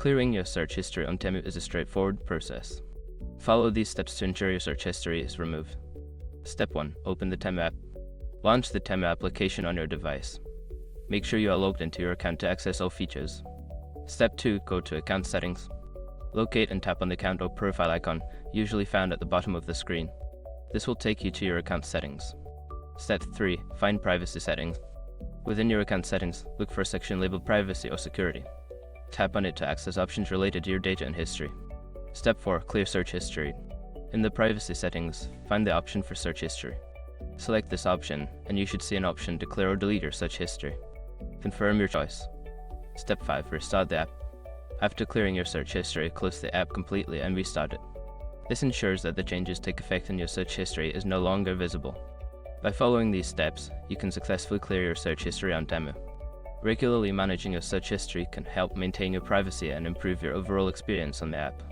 Clearing your search history on Temu is a straightforward process. Follow these steps to ensure your search history is removed. Step 1. Open the Temu app. Launch the Temu application on your device. Make sure you are logged into your account to access all features. Step 2. Go to Account Settings. Locate and tap on the account or profile icon, usually found at the bottom of the screen. This will take you to your account settings. Step 3. Find Privacy Settings. Within your account settings, look for a section labeled Privacy or Security. Tap on it to access options related to your data and history. Step 4. Clear search history. In the privacy settings, find the option for search history. Select this option, and you should see an option to clear or delete your search history. Confirm your choice. Step 5. Restart the app. After clearing your search history, close the app completely and restart it. This ensures that the changes take effect and your search history is no longer visible. By following these steps, you can successfully clear your search history on Temu. Regularly managing your search history can help maintain your privacy and improve your overall experience on the app.